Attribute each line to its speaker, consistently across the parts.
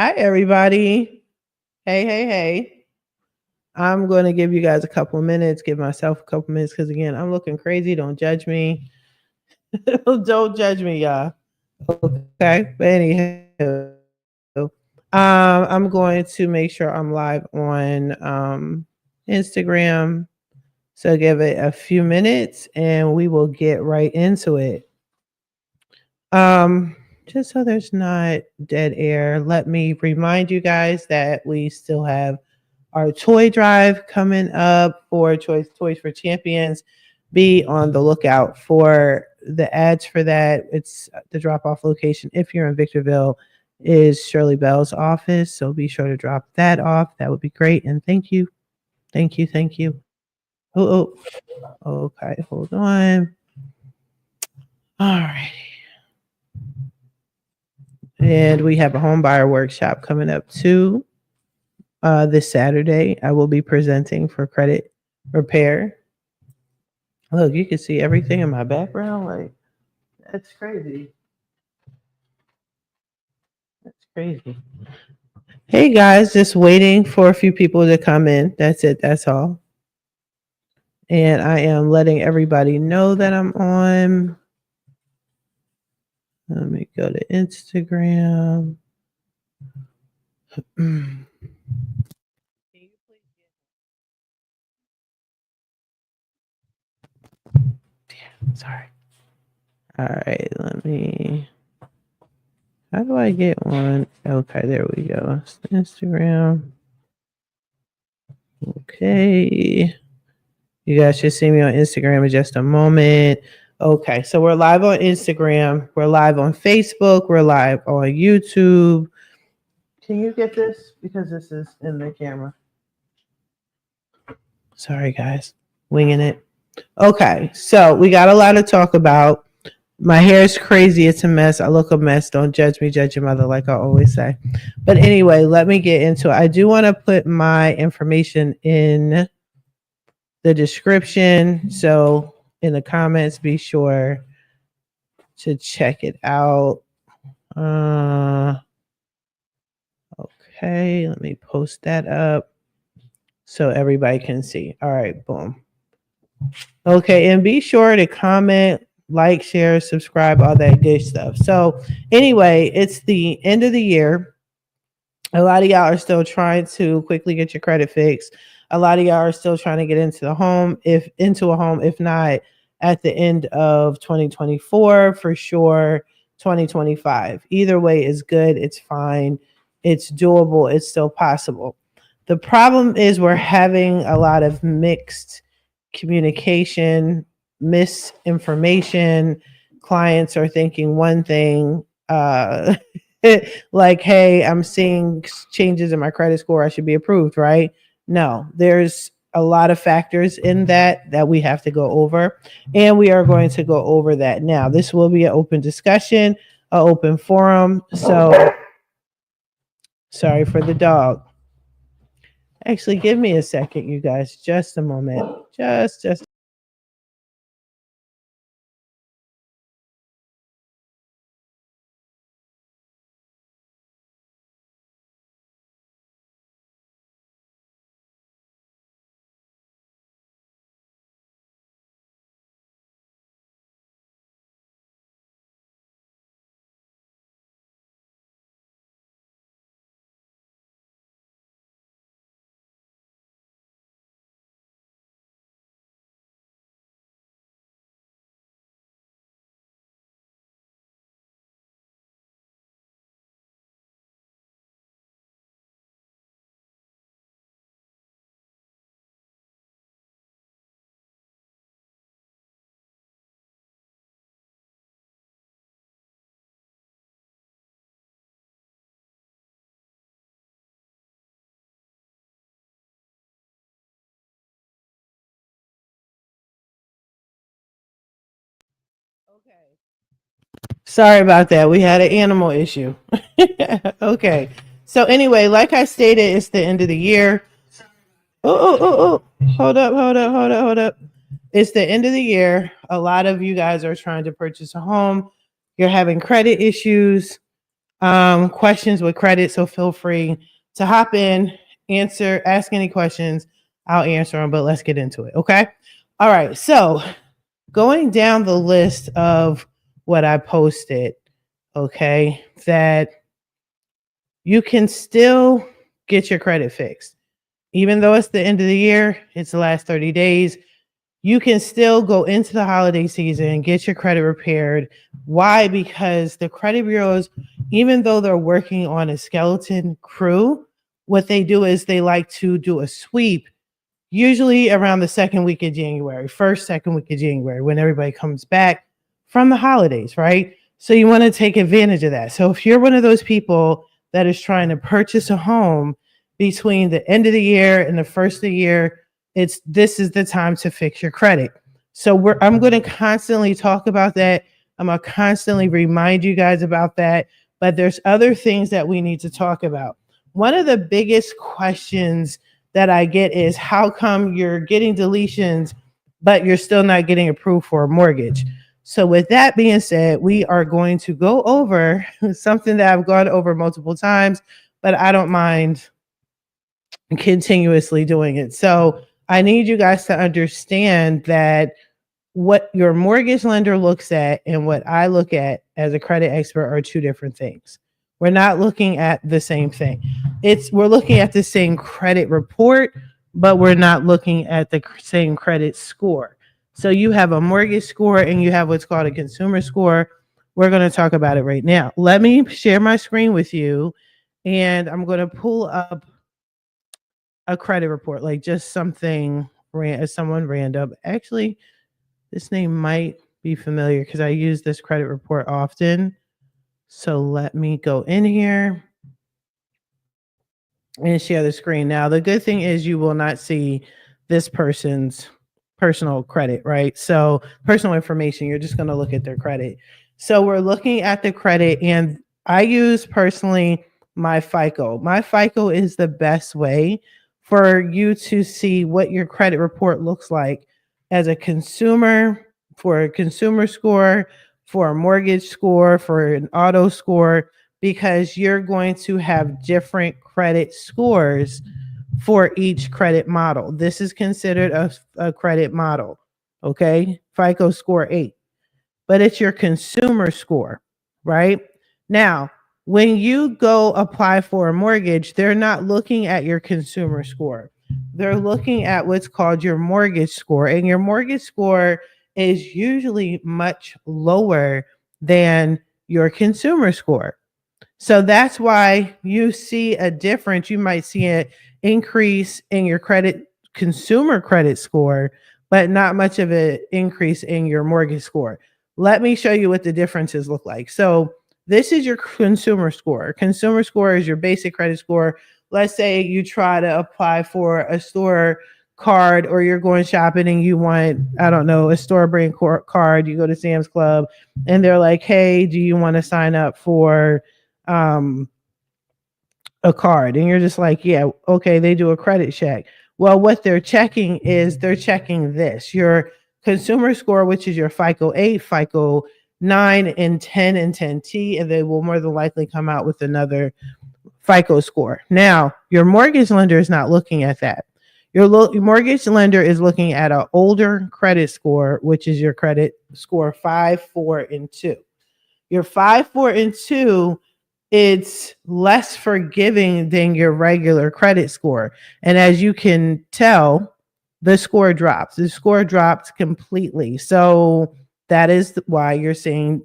Speaker 1: Hi, everybody. Hey, hey, hey. I'm going to give you guys a couple of minutes, give myself a couple of minutes because, again, I'm looking crazy. Don't judge me. Don't judge me, y'all. Okay. But anywho, I'm going to make sure I'm live on Instagram. So give it a few minutes and we will get right into it. Just so there's not dead air, let me remind you guys that we still have our toy drive coming up for Toys for Champions. Be on the lookout for the ads for that. It's the drop off location. If you're in Victorville, is Shirley Bell's office. So be sure to drop that off. That would be great. And thank you. Thank you. Thank you. Oh, okay. Hold on. All right. And we have a home buyer workshop coming up too. This Saturday, I will be presenting for Credit Repair. Look, you can see everything in my background. Like, that's crazy. That's crazy. Hey guys, just waiting for a few people to come in. That's it. That's all. And I am letting everybody know that I'm on. Let me go to Instagram. Sorry. All right, let me. How do I get one? Okay, there we go. Instagram. Okay. You guys should see me on Instagram in just a moment. Okay, so we're live on Instagram. We're live on Facebook. We're live on YouTube. Can you get this? Because this is in the camera. Sorry, guys. Winging it. Okay, so we got a lot to talk about. My hair is crazy. It's a mess. I look a mess. Don't judge me, judge your mother, like I always say. But anyway, let me get into it. I do want to put my information in the description. So in the comments, be sure to check it out. Okay, let me post that up so everybody can see. All right, boom. Okay, and be sure to comment, like, share, subscribe, all that good stuff. So anyway, it's the end of the year. A lot of y'all are still trying to quickly get your credit fixed. A lot of y'all are still trying to get into a home, if not at the end of 2024, for sure 2025. Either way is good. It's fine. It's doable. It's still possible. The problem is we're having a lot of mixed communication, misinformation. Clients are thinking one thing, like, hey, I'm seeing changes in my credit score. I should be approved, right? No, there's a lot of factors in that we have to go over, and we are going to go over that now. This will be an open discussion, an open forum. So sorry for the dog. Actually, give me a second, you guys. Just a moment. Just. Okay. Sorry about that. We had an animal issue. Okay. So anyway, like I stated, it's the end of the year. Oh. Hold up. It's the end of the year. A lot of you guys are trying to purchase a home. You're having credit issues. questions with credit. So feel free to hop in, ask any questions. I'll answer them, but let's get into it. Okay. All right. So going down the list of what I posted, okay, that you can still get your credit fixed. Even though it's the end of the year, it's the last 30 days, you can still go into the holiday season, get your credit repaired. Why? Because the credit bureaus, even though they're working on a skeleton crew, what they do is they like to do a sweep, usually around the second week of January, second week of January, when everybody comes back from the holidays, right? So you want to take advantage of that. So if you're one of those people that is trying to purchase a home between the end of the year and the first of the year, this is the time to fix your credit. So I'm going to constantly talk about that. I'm going to constantly remind you guys about that. But there's other things that we need to talk about. One of the biggest questions that I get is, how come you're getting deletions, but you're still not getting approved for a mortgage? So with that being said, we are going to go over something that I've gone over multiple times, but I don't mind continuously doing it. So I need you guys to understand that what your mortgage lender looks at and what I look at as a credit expert are two different things. We're not looking at the same thing. We're looking at the same credit report, but we're not looking at the same credit score. So you have a mortgage score and you have what's called a consumer score. We're going to talk about it right now. Let me share my screen with you, and I'm going to pull up a credit report, like just someone random. Actually, this name might be familiar because I use this credit report often. So let me go in here and share the screen. Now, the good thing is you will not see this person's personal credit, right? So personal information, you're just going to look at their credit. So we're looking at the credit, and I use personally my FICO. My FICO is the best way for you to see what your credit report looks like as a consumer, for a consumer score, for a mortgage score, for an auto score, because you're going to have different credit scores for each credit model. This is considered a credit model, okay? FICO score 8, but it's your consumer score, right? Now, when you go apply for a mortgage, they're not looking at your consumer score. They're looking at what's called your mortgage score, and your mortgage score is usually much lower than your consumer score. So that's why you see a difference. You might see an increase in your consumer credit score, but not much of an increase in your mortgage score. Let me show you what the differences look like. So this is your consumer score. Consumer score is your basic credit score. Let's say you try to apply for a store card, or you're going shopping and you want, I don't know, a store brand card. You go to Sam's Club and they're like, hey, do you want to sign up for a card? And you're just like, yeah, okay. They do a credit check. Well, what they're checking this, your consumer score, which is your FICO 8, FICO 9 and 10 and 10T, and they will more than likely come out with another FICO score. Now, your mortgage lender is not looking at that. Your mortgage lender is looking at an older credit score, which is your credit score 5, 4, and 2. Your 5, 4, and 2, it's less forgiving than your regular credit score. And as you can tell, the score drops. The score drops completely. So that is why you're seeing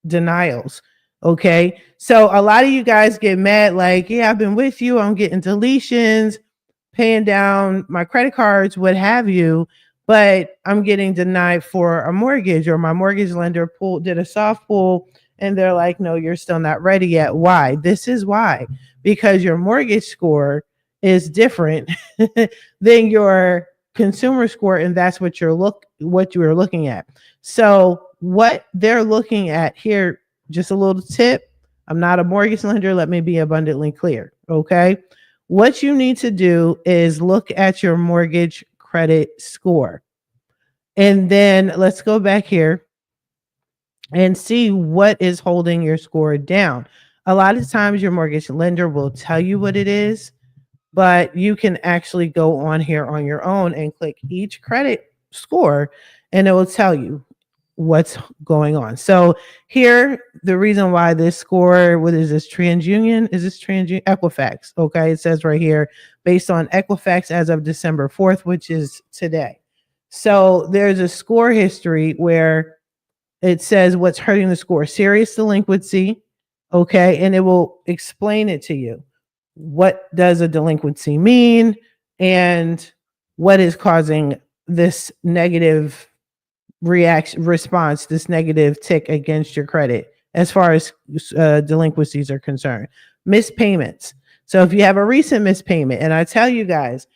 Speaker 1: denials. Okay. So a lot of you guys get mad, like, yeah, I've been with you. I'm getting deletions, paying down my credit cards, what have you, but I'm getting denied for a mortgage, or my mortgage lender did a soft pull and they're like, no, you're still not ready yet. Why? This is why, because your mortgage score is different than your consumer score, and that's what you are looking at. So what they're looking at here, just a little tip. I'm not a mortgage lender. Let me be abundantly clear. Okay. What you need to do is look at your mortgage credit score. And then let's go back here and see what is holding your score down. A lot of times your mortgage lender will tell you what it is, but you can actually go on here on your own and click each credit score and it will tell you what's going on. So here, the reason why this score, what is this, TransUnion? Is this TransUnion? Equifax. Okay, it says right here, based on Equifax as of December 4th, which is today. So there's a score history where it says what's hurting the score, serious delinquency. Okay, and it will explain it to you. What does a delinquency mean and what is causing this negative response, this negative tick against your credit as far as delinquencies are concerned. Missed payments. So if you have a recent missed payment, and I tell you guys,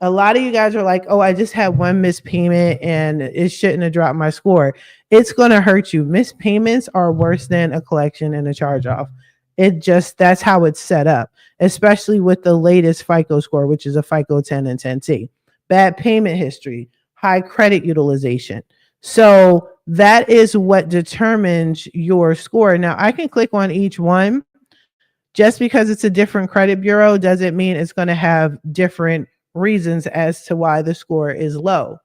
Speaker 1: a lot of you guys are like, oh, I just had one missed payment and it shouldn't have dropped my score. It's going to hurt you. Missed payments are worse than a collection and a charge off. That's how it's set up, especially with the latest FICO score, which is a FICO 10 and 10T. Bad payment history, high credit utilization. So that is what determines your score. Now I can click on each one. Just because it's a different credit bureau doesn't mean it's going to have different reasons as to why the score is low.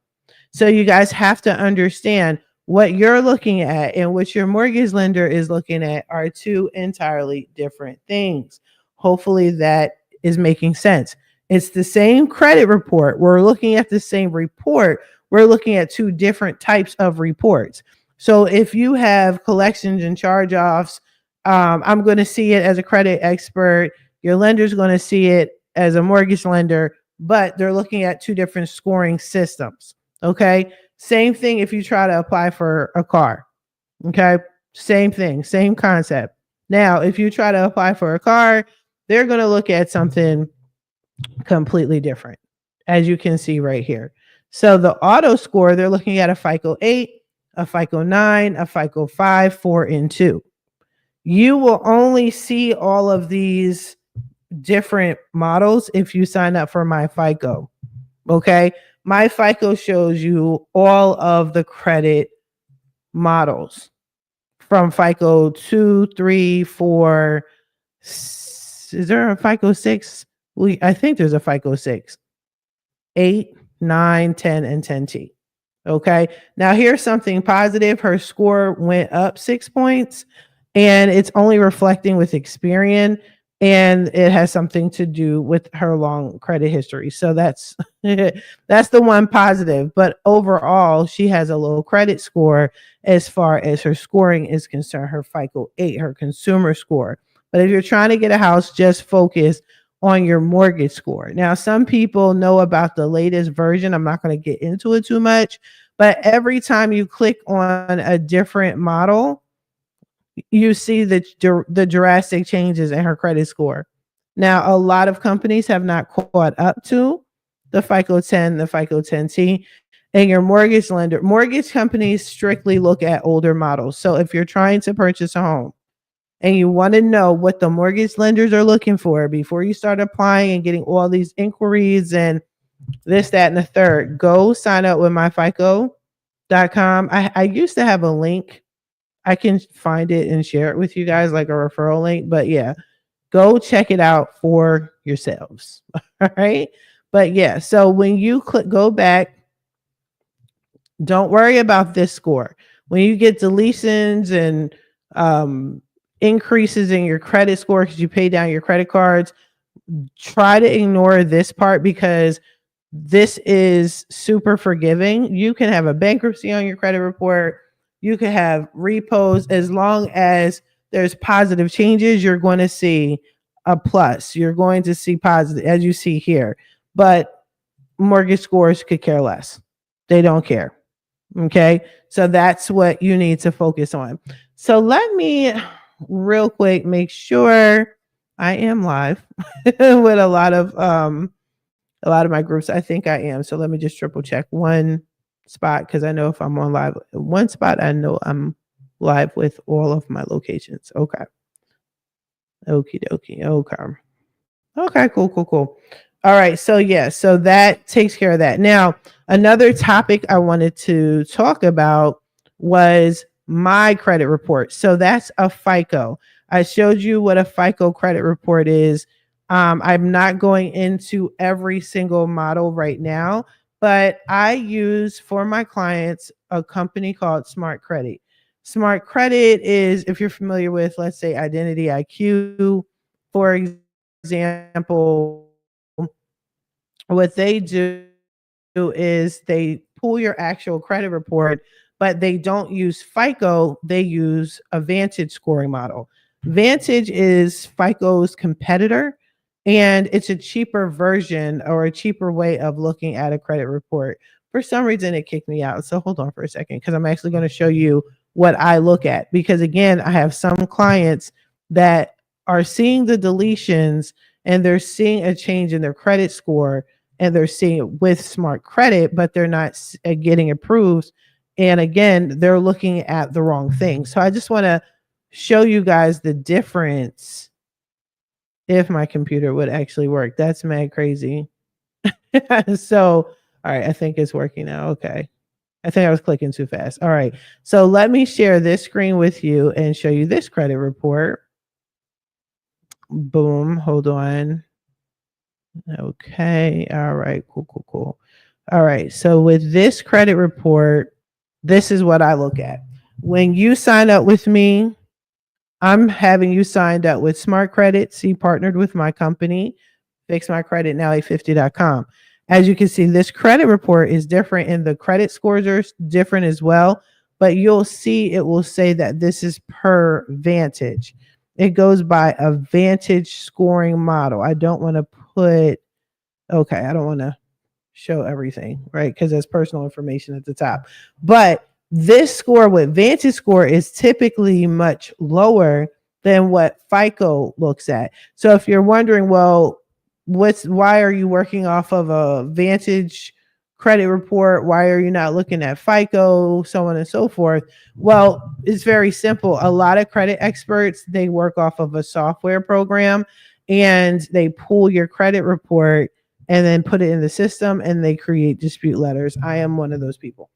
Speaker 1: So you guys have to understand what you're looking at and what your mortgage lender is looking at are two entirely different things. Hopefully that is making sense. It's the same credit report. We're looking at the same report. We're looking at two different types of reports. So if you have collections and charge-offs, I'm going to see it as a credit expert. Your lender's going to see it as a mortgage lender, but they're looking at two different scoring systems. Okay. Same thing if you try to apply for a car. Okay. Same thing, same concept. Now, if you try to apply for a car, they're going to look at something completely different, as you can see right here. So the auto score, they're looking at a FICO 8, a FICO 9, a FICO 5, 4, and 2. You will only see all of these different models if you sign up for My FICO. Okay. My FICO shows you all of the credit models from FICO 2, 3, 4. Is there a FICO 6? I think there's a FICO 6, 8, 9, 10, and 10T. Okay. Now here's something positive. Her score went up 6 points and it's only reflecting with Experian, and it has something to do with her long credit history. So that's that's the one positive. But overall, she has a low credit score as far as her scoring is concerned, her FICO 8, her consumer score. But if you're trying to get a house, just focus on your mortgage score. Now, some people know about the latest version. I'm not going to get into it too much, but every time you click on a different model, you see the drastic changes in her credit score. Now, a lot of companies have not caught up to the FICO 10, the FICO 10T, and your mortgage lender. Mortgage companies strictly look at older models. So if you're trying to purchase a home and you want to know what the mortgage lenders are looking for before you start applying and getting all these inquiries and this, that, and the third, go sign up with myfico.com. I used to have a link. I can find it and share it with you guys, like a referral link. But yeah, go check it out for yourselves. All right. But yeah, so when you go back, don't worry about this score. When you get deletions and increases in your credit score because you pay down your credit cards, try to ignore this part because this is super forgiving. You can have a bankruptcy on your credit report. You can have repos. As long as there's positive changes, you're going to see a plus. You're going to see positive, as you see here. But mortgage scores could care less. They don't care. Okay. So that's what you need to focus on. So let me real quick make sure I am live with a lot of my groups. I think I am. So let me just triple check one spot, because I know if I'm on live one spot, I know I'm live with all of my locations. Okay. Okie dokie. Okay, cool. All right. So yeah, so that takes care of that. Now, another topic I wanted to talk about was my credit report. So that's a FICO. I showed you what a FICO credit report is. I'm not going into every single model right now, but I use for my clients a company called Smart Credit. Smart Credit is, if you're familiar with, let's say, Identity IQ, for example, what they do is they pull your actual credit report, but they don't use FICO, they use a Vantage scoring model. Vantage is FICO's competitor, and it's a cheaper version or a cheaper way of looking at a credit report. For some reason, it kicked me out. So hold on for a second, because I'm actually going to show you what I look at. Because again, I have some clients that are seeing the deletions and they're seeing a change in their credit score, and they're seeing it with Smart Credit, but they're not getting approved. And again, they're looking at the wrong thing. So I just want to show you guys the difference. If my computer would actually work, that's mad crazy. So, all right, I think it's working now. Okay. I think I was clicking too fast. All right. So let me share this screen with you and show you this credit report. Boom. Hold on. Okay. All right. Cool. All right. So with this credit report, this is what I look at. When you sign up with me, I'm having you signed up with Smart Credit. See, partnered with my company, fixmycreditnow850.com. As you can see, this credit report is different, and the credit scores are different as well. But you'll see it will say that this is per Vantage. It goes by a Vantage scoring model. I don't want to put, okay, I don't want to show everything, right? Because there's personal information at the top. But this score with Vantage score is typically much lower than what FICO looks at. So if you're wondering, well, why are you working off of a Vantage credit report? Why are you not looking at FICO, so on and so forth? Well, it's very simple. A lot of credit experts, they work off of a software program, and they pull your credit report and then put it in the system, and they create dispute letters. I am one of those people.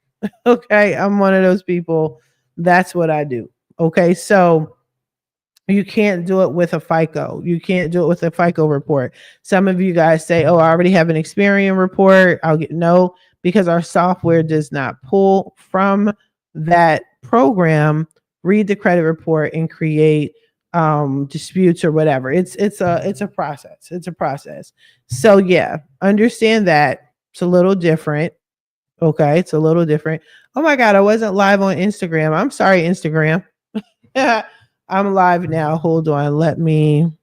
Speaker 1: Okay, I'm one of those people. That's what I do. Okay, so you can't do it with a FICO. You can't do it with a FICO report. Some of you guys say, oh, I already have an Experian report. I'll get no, because our software does not pull from that program, read the credit report, and create disputes or whatever. It's a process. It's a process. So yeah, understand that it's a little different. Okay, it's a little different. Oh my God, I wasn't live on Instagram. I'm sorry, Instagram. I'm live now. Hold on. Let me.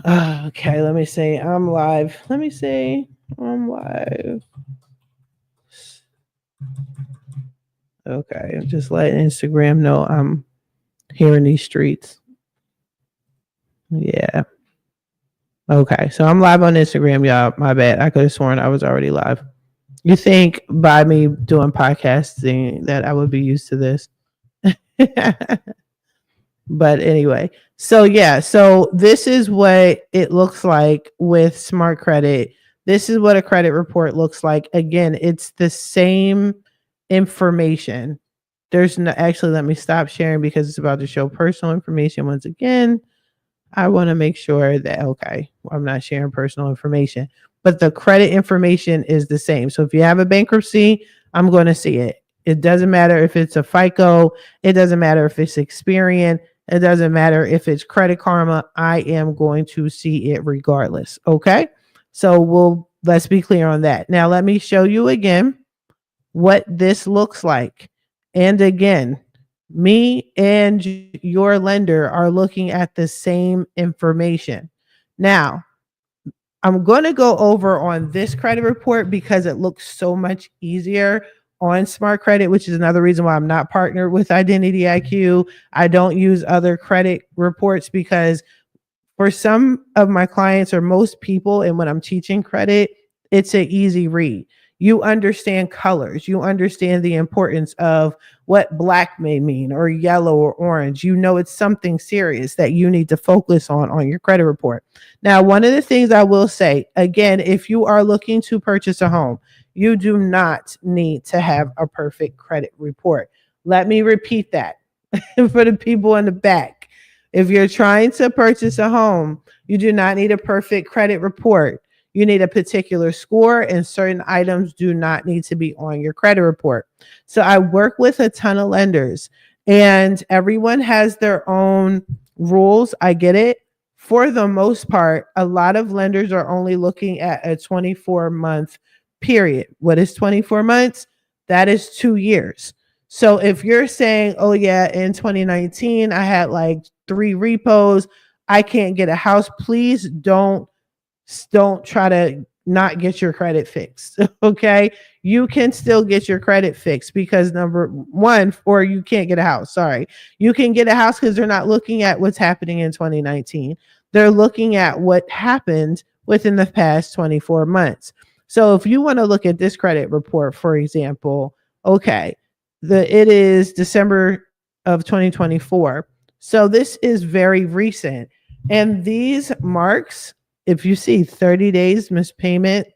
Speaker 1: Okay, let me say I'm live. Let me say I'm live. Okay, just let Instagram know I'm here in these streets. Yeah. Okay, so I'm live on Instagram, y'all. My bad. I could have sworn I was already live. You think by me doing podcasting that I would be used to this? But anyway, so yeah, so this is what it looks like with Smart Credit. This is what a credit report looks like. Again, it's the same information. There's no, actually, let me stop sharing because it's about to show personal information once again. I want to make sure that, okay, I'm not sharing personal information, but the credit information is the same. So if you have a bankruptcy, I'm going to see it. It doesn't matter if it's a FICO. It doesn't matter if it's Experian. It doesn't matter if it's Credit Karma. I am going to see it regardless. Okay. So let's be clear on that. Now, let me show you again what this looks like. And again, me and your lender are looking at the same information. Now, I'm going to go over on this credit report because it looks so much easier on Smart Credit, which is another reason why I'm not partnered with Identity IQ. I don't use other credit reports because for some of my clients or most people, and when I'm teaching credit, it's an easy read. You understand colors. You understand the importance of what black may mean or yellow or orange. You know it's something serious that you need to focus on your credit report. Now, one of the things I will say, again, if you are looking to purchase a home, you do not need to have a perfect credit report. Let me repeat that. for the people in the back. If you're trying to purchase a home, you do not need a perfect credit report. You need a particular score, and certain items do not need to be on your credit report. So I work with a ton of lenders, and everyone has their own rules. I get it. For the most part, a lot of lenders are only looking at a 24-month period. What is 24 months? That is 2 years. So if you're saying, oh yeah, in 2019, I had like 3 repos, I can't get a house, please don't try to not get your credit fixed. Okay. You can still get your credit fixed because number one, or you can't get a house. Sorry. You can get a house because they're not looking at what's happening in 2019. They're looking at what happened within the past 24 months. So if you want to look at this credit report, for example, okay, it is December of 2024. So this is very recent. And these marks, if you see 30 days missed payment,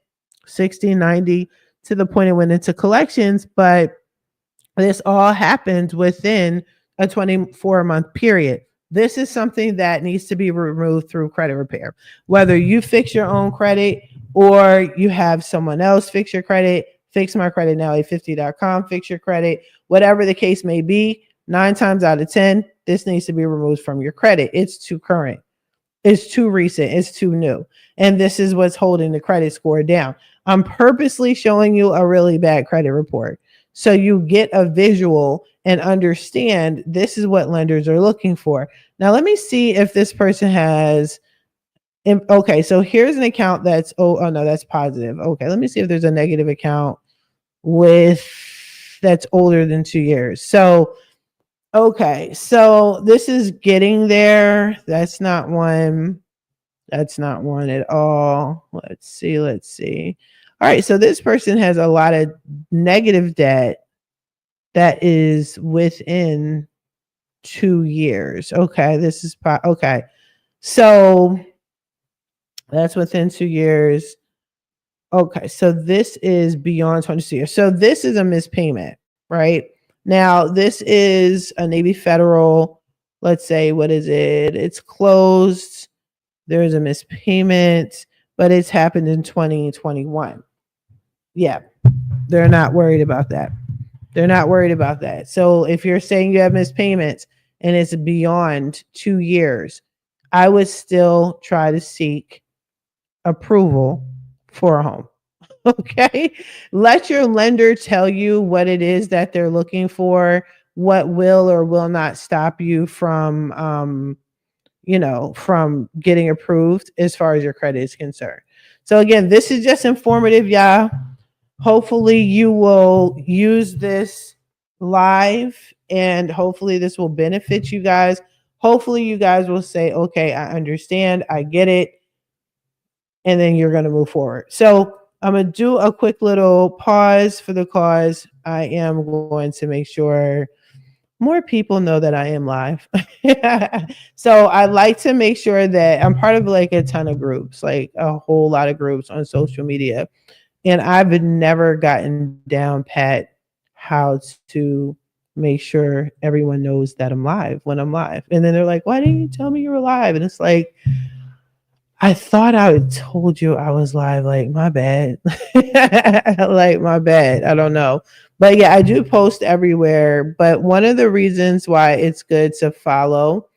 Speaker 1: 60, 90, to the point it went into collections, but this all happened within a 24-month period. This is something that needs to be removed through credit repair. Whether you fix your own credit or you have someone else fix your credit, fix my credit now, a50.com, fix your credit, whatever the case may be, 9 times out of 10, this needs to be removed from your credit. It's too current. It's too recent. It's too new. And this is what's holding the credit score down. I'm purposely showing you a really bad credit report so you get a visual and understand this is what lenders are looking for. Now, let me see if this person has. Okay, so here's an account that's, oh no, that's positive. Okay, let me see if there's a negative account that's older than 2 years. So okay, so this is getting there. That's not one. That's not one at all. Let's see. All right, so this person has a lot of negative debt that is within 2 years. Okay, this is okay. So that's within 2 years. Okay, so this is beyond 22 years. So this is a missed payment, right? Now, this is a Navy Federal. Let's say, what is it? It's closed. There's a missed payment, but it's happened in 2021. Yeah, they're not worried about that. They're not worried about that. So if you're saying you have missed payments and it's beyond 2 years, I would still try to seek approval for a home. Okay. Let your lender tell you what it is that they're looking for, what will or will not stop you from, from getting approved as far as your credit is concerned. So again, this is just informative, y'all. Hopefully you will use this live and hopefully this will benefit you guys. Hopefully you guys will say, okay, I understand, I get it. And then you're going to move forward. So I'm going to do a quick little pause for the cause. I am going to make sure more people know that I am live. So I like to make sure that I'm part of like a ton of groups, like a whole lot of groups on social media. And I've never gotten down pat how to make sure everyone knows that I'm live when I'm live. And then they're like, why didn't you tell me you were live? And it's like, I thought I had told you I was live. Like, my bad. Like, my bad. I don't know. But yeah, I do post everywhere. But one of the reasons why it's good to follow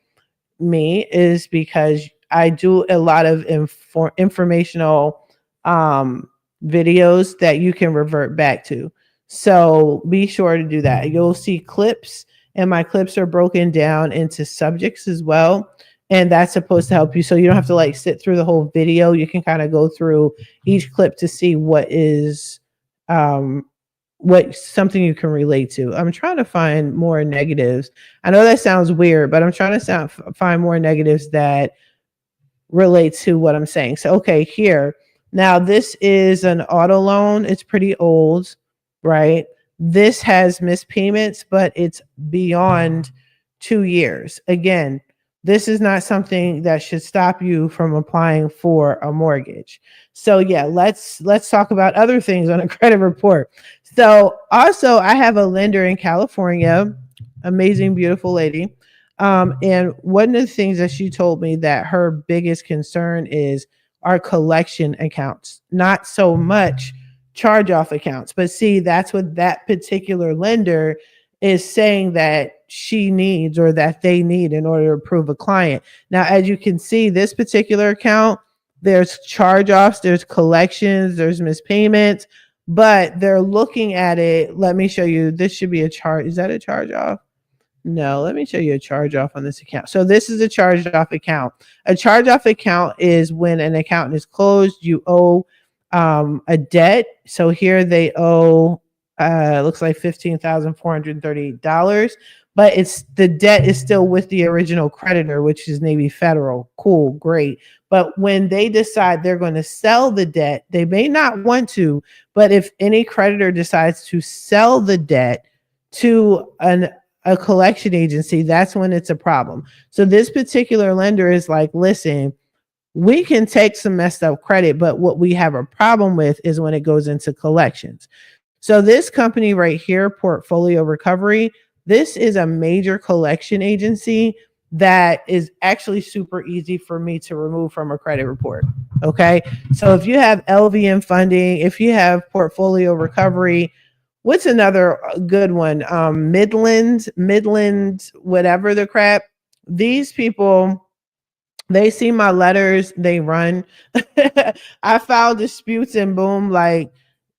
Speaker 1: me is because I do a lot of informational videos that you can revert back to. So be sure to do that. You'll see clips, and my clips are broken down into subjects as well. And that's supposed to help you. So you don't have to like sit through the whole video. You can kind of go through each clip to see what is what something you can relate to. I'm trying to find more negatives. I know that sounds weird, but I'm trying to find more negatives that relate to what I'm saying. So, okay, here. Now, this is an auto loan. It's pretty old, right? This has missed payments, but it's beyond 2 years. Again, this is not something that should stop you from applying for a mortgage. So yeah, let's talk about other things on a credit report. So also, I have a lender in California amazing, beautiful lady. And one of the things that she told me that her biggest concern is our collection accounts, not so much charge off accounts. But see, that's what that particular lender is saying that she needs or that they need in order to approve a client. Now, as you can see, this particular account, there's charge offs, there's collections, there's mispayments, but they're looking at it. Let me show you. This should be a charge. Is that a charge off? No, let me show you a charge off on this account. So this is a charged off account. A charge off account is when an account is closed, you owe a debt. So here they owe, looks like $15,438, but it's the debt is still with the original creditor, which is Navy Federal. Cool, great. But when they decide they're going to sell the debt, they may not want to, but if any creditor decides to sell the debt to a collection agency, that's when it's a problem. So this particular lender is like, listen, we can take some messed up credit, but what we have a problem with is when it goes into collections. So this company right here, Portfolio Recovery, this is a major collection agency that is actually super easy for me to remove from a credit report. Okay. So if you have LVM funding, if you have Portfolio Recovery, what's another good one? Midland, whatever the crap. These people, they see my letters, they run. I file disputes and boom, like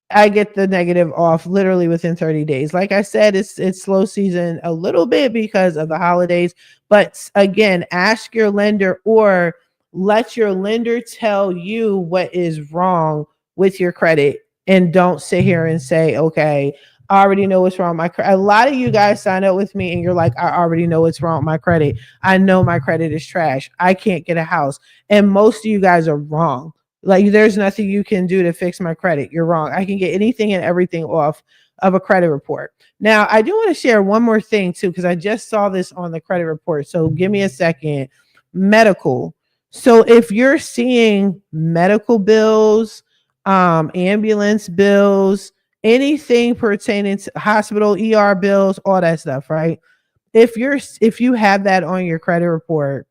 Speaker 1: I get the negative off literally within 30 days. Like I said, it's slow season a little bit because of the holidays. But again, ask your lender or let your lender tell you what is wrong with your credit. And don't sit here and say, okay, I already know what's wrong with my credit. A lot of you guys sign up with me and you're like, I already know what's wrong with my credit. I know my credit is trash. I can't get a house. And most of you guys are wrong. Like there's nothing you can do to fix my credit. You're wrong. I can get anything and everything off of a credit report. Now, I do want to share one more thing too, because I just saw this on the credit report. So give me a second. Medical. So if you're seeing medical bills, ambulance bills, anything pertaining to hospital, ER bills, all that stuff, right? If you have that on your credit report,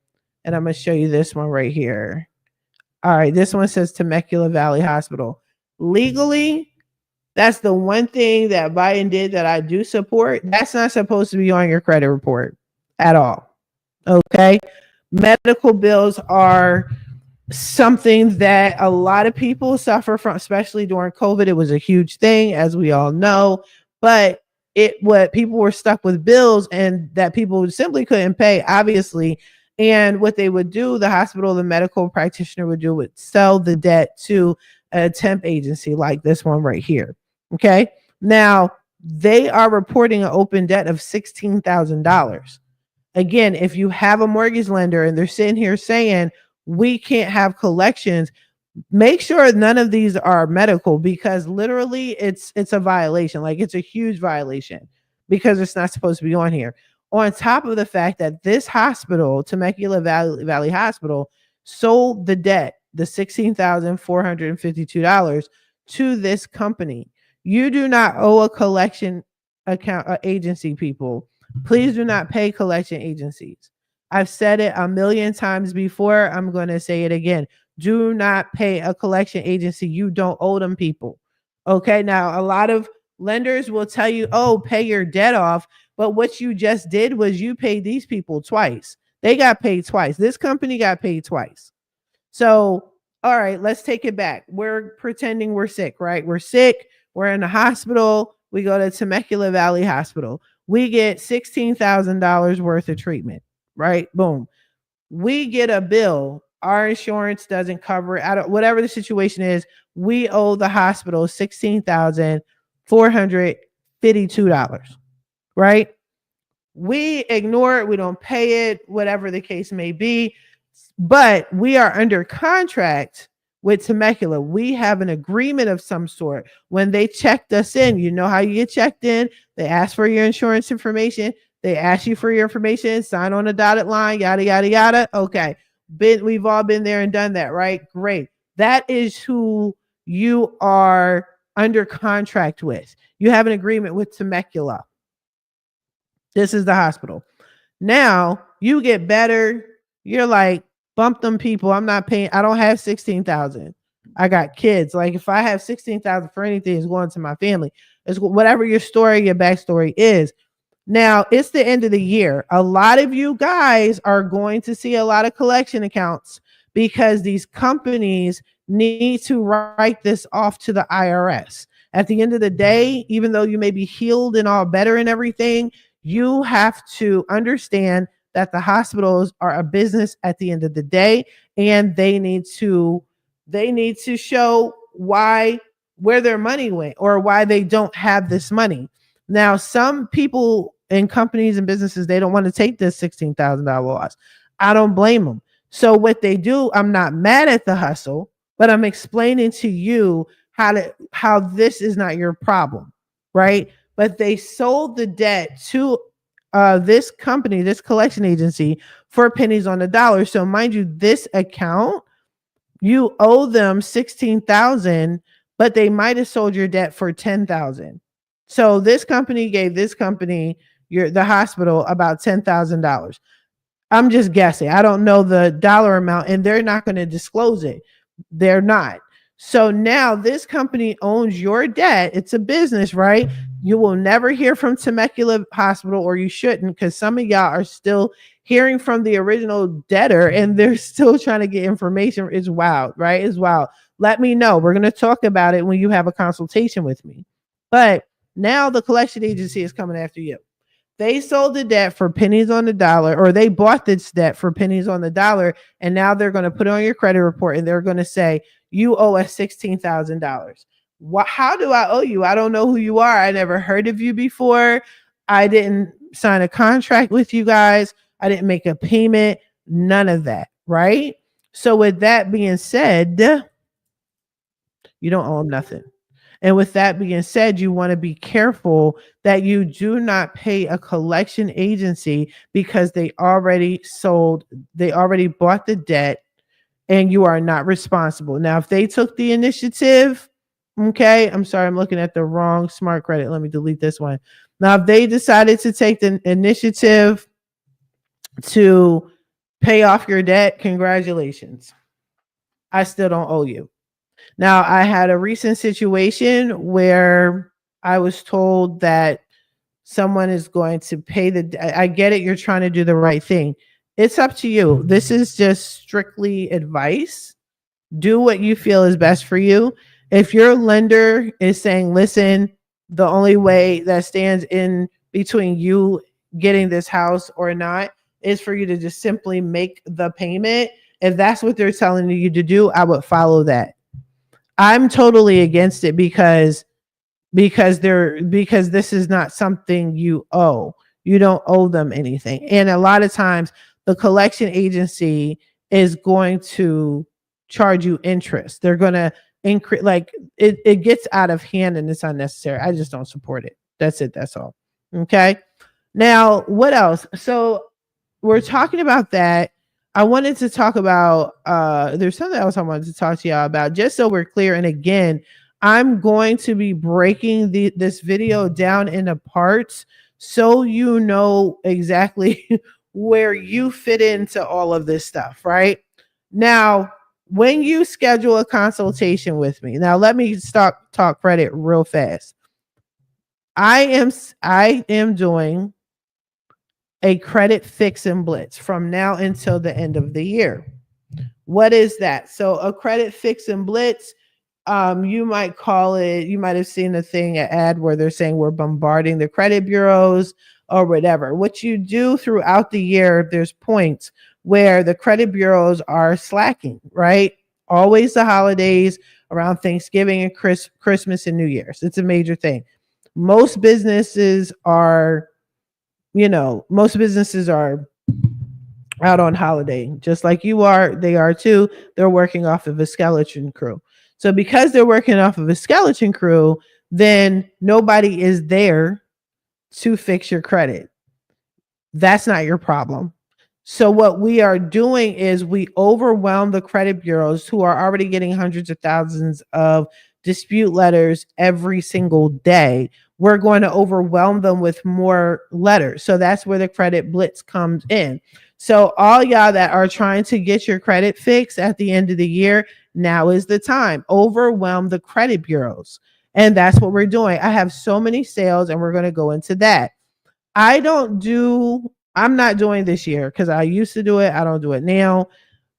Speaker 1: and I'm going to show you this one right here. All right, this one says Temecula Valley Hospital. Legally, that's the one thing that Biden did that I do support. That's not supposed to be on your credit report at all. Okay? Medical bills are something that a lot of people suffer from, especially during COVID. It was a huge thing, as we all know, but what people were stuck with bills and that people simply couldn't pay, obviously. And what they would do, the hospital, the medical practitioner would sell the debt to a temp agency like this one right here. Okay. Now they are reporting an open debt of $16,000. Again, if you have a mortgage lender and they're sitting here saying, we can't have collections, make sure none of these are medical, because literally it's a violation. Like it's a huge violation because it's not supposed to be on here. On top of the fact that this hospital, Temecula Valley Hospital, sold the debt, the $16,452 to this company. You do not owe a collection account agency, people. Please do not pay collection agencies. I've said it a million times before. I'm going to say it again. Do not pay a collection agency. You don't owe them, people. Okay. Now, a lot of lenders will tell you, oh, pay your debt off. But what you just did was you paid these people twice. They got paid twice. This company got paid twice. So, all right, let's take it back. We're pretending we're sick, right? We're sick. We're in the hospital. We go to Temecula Valley Hospital. We get $16,000 worth of treatment, right? Boom. We get a bill. Our insurance doesn't cover it. Whatever the situation is, we owe the hospital $16,452, right? We ignore it. We don't pay it, whatever the case may be. But we are under contract with Temecula. We have an agreement of some sort. When they checked us in, you know how you get checked in? They ask for your insurance information. They ask you for your information, sign on a dotted line, yada, yada, yada. Okay. We've all been there and done that, right? Great. That is who you are under contract with. You have an agreement with Temecula. This is the hospital. Now you get better. You're like, bump them people. I'm not paying. I don't have 16,000. I got kids. Like if I have 16,000 for anything, it's going to my family. It's whatever your story, your backstory is. Now it's the end of the year. A lot of you guys are going to see a lot of collection accounts because these companies need to write this off to the IRS. At the end of the day, even though you may be healed and all better and everything, you have to understand that the hospitals are a business at the end of the day, and they need to show where their money went or why they don't have this money. Now, some people in companies and businesses, they don't want to take this $16,000 loss. I don't blame them. So what they do, I'm not mad at the hustle, but I'm explaining to you how this is not your problem, right? But they sold the debt to this company, this collection agency, for pennies on the dollar. So mind you, this account, you owe them 16,000, but they might have sold your debt for 10,000. So this company gave this company, the hospital, about $10,000. I'm just guessing. I don't know the dollar amount, and they're not going to disclose it. They're not. So now this company owns your debt. It's a business, right? You will never hear from Temecula Hospital, or you shouldn't, because some of y'all are still hearing from the original debtor and they're still trying to get information. It's wild, right? It's wild. Let me know. We're going to talk about it when you have a consultation with me. But now the collection agency is coming after you. They sold the debt for pennies on the dollar, or they bought this debt for pennies on the dollar. And now they're going to put it on your credit report and they're going to say, you owe us $16,000. How do I owe you? I don't know who you are. I never heard of you before. I didn't sign a contract with you guys. I didn't make a payment. None of that. Right? So with that being said, you don't owe them nothing. And with that being said, you want to be careful that you do not pay a collection agency because they already bought the debt and you are not responsible. Now, if they took the initiative, okay, I'm sorry, I'm looking at the wrong Smart Credit. Let me delete this one. Now, if they decided to take the initiative to pay off your debt, congratulations. I still don't owe you. Now, I had a recent situation where I was told that someone is going to pay I get it. You're trying to do the right thing. It's up to you. This is just strictly advice. Do what you feel is best for you. If your lender is saying, listen, the only way that stands in between you getting this house or not is for you to just simply make the payment. If that's what they're telling you to do, I would follow that. I'm totally against it because this is not something you owe. You don't owe them anything. And a lot of times the collection agency is going to charge you interest. They're going to increase, like it gets out of hand and it's unnecessary. I just don't support it. That's it. That's all. Okay. Now, what else? So we're talking about that. I wanted to talk about, there's something else I wanted to talk to y'all about, just so we're clear. And again, I'm going to be breaking this video down into parts so you know exactly where you fit into all of this stuff, right? Now, when you schedule a consultation with me, now let me talk credit real fast. I am doing a credit fix and blitz from now until the end of the year. What is that? So a credit fix and blitz, you might call it, you might have seen a thing, an ad where they're saying we're bombarding the credit bureaus or whatever. What you do throughout the year, there's points where the credit bureaus are slacking, right? Always the holidays around Thanksgiving and Christmas and New Year's. It's a major thing. Most businesses are out on holiday, just like you are. They are too. They're working off of a skeleton crew. So because they're working off of a skeleton crew, then nobody is there to fix your credit. That's not your problem. So what we are doing is we overwhelm the credit bureaus who are already getting hundreds of thousands of dispute letters every single day, we're going to overwhelm them with more letters. So that's where the credit blitz comes in. So all y'all that are trying to get your credit fixed at the end of the year, now is the time. Overwhelm the credit bureaus. And that's what we're doing. I have so many sales, and we're going to go into that. I'm not doing this year because I used to do it. I don't do it now.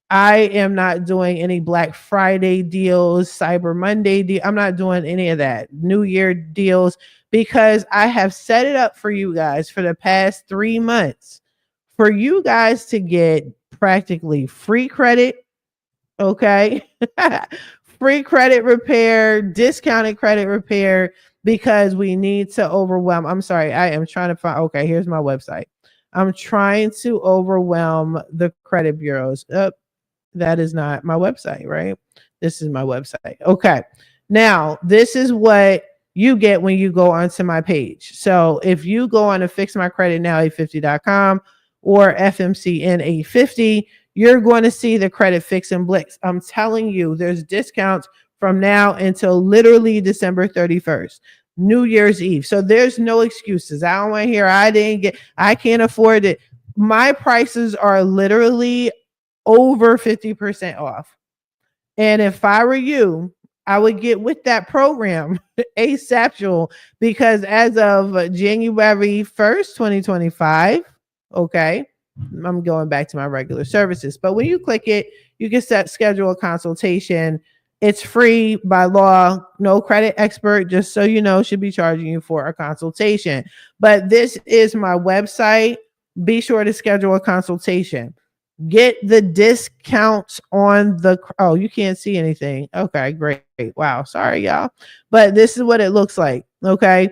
Speaker 1: I am not doing any Black Friday deals, Cyber Monday deal. I'm not doing any of that. New Year deals, because I have set it up for you guys for the past 3 months for you guys to get practically free credit. Okay. Free credit repair, discounted credit repair, because we need to overwhelm. I'm sorry. I am trying to find. Okay. Here's my website. I'm trying to overwhelm the credit bureaus. That is not my website, right? This is my website. Okay. Now, this is what you get when you go onto my page. So if you go on to fixmycreditnow850.com or FMCN850, you're going to see the credit fix and blitz. I'm telling you, there's discounts from now until literally December 31st, New Year's Eve. So there's no excuses. I don't want to hear I can't afford it. My prices are literally over 50% off. And if I were you, I would get with that program ASAP, because as of January 1st, 2025, okay, I'm going back to my regular services. But when you click it, you can schedule a consultation. It's free by law. No credit expert, just so you know, should be charging you for a consultation. But this is my website. Be sure to schedule a consultation. Get the discounts on the, oh, you can't see anything. Okay, great. Wow. Sorry, y'all. But this is what it looks like. Okay.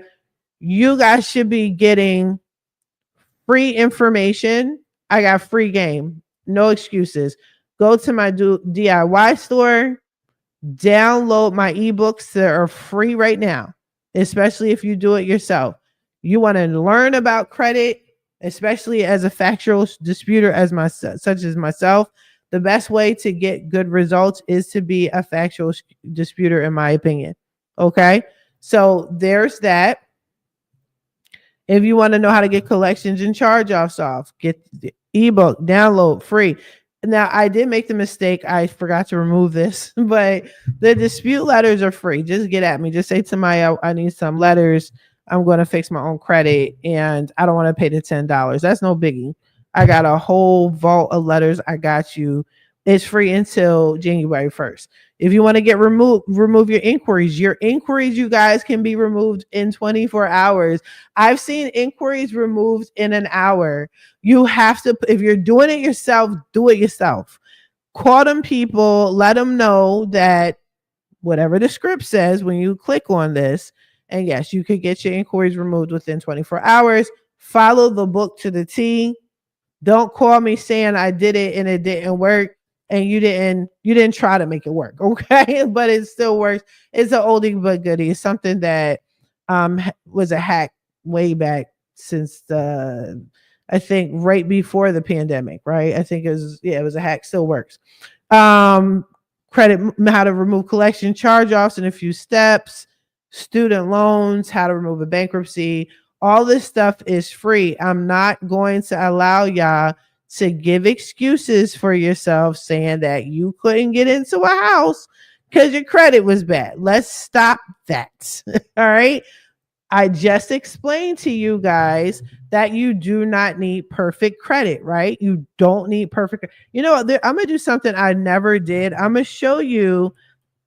Speaker 1: You guys should be getting free information. I got free game. No excuses. Go to my DIY store, download my ebooks that are free right now, especially if you do it yourself. You want to learn about credit, especially as a factual disputer such as myself. The best way to get good results is to be a factual disputer, in my opinion. Okay, so there's that. If you want to know how to get collections and charge-offs off, get the ebook, download free. Now, I did make the mistake. I forgot to remove this, but the dispute letters are free. Just get at me. Just say to Maya, I need some letters. I'm going to fix my own credit, and I don't want to pay the $10. That's no biggie. I got a whole vault of letters. I got you. It's free until January 1st. If you want to get remove your inquiries. Your inquiries, you guys, can be removed in 24 hours. I've seen inquiries removed in an hour. You have to, if you're doing it yourself, do it yourself. Call them people, let them know that whatever the script says when you click on this, and yes, you could get your inquiries removed within 24 hours. Follow the book to the T. Don't call me saying I did it and it didn't work, and you didn't try to make it work, okay? But it still works. It's an oldie but goodie. It's something that was a hack way back since I think right before the pandemic, right? I think it was a hack. Still works. Credit, how to remove collection charge-offs in a few steps, student loans, how to remove a bankruptcy. All this stuff is free. I'm not going to allow y'all to give excuses for yourself saying that you couldn't get into a house because your credit was bad. Let's stop that. All right. I just explained to you guys that you do not need perfect credit, right? You don't need perfect. You know, I'm going to do something I never did. I'm going to show you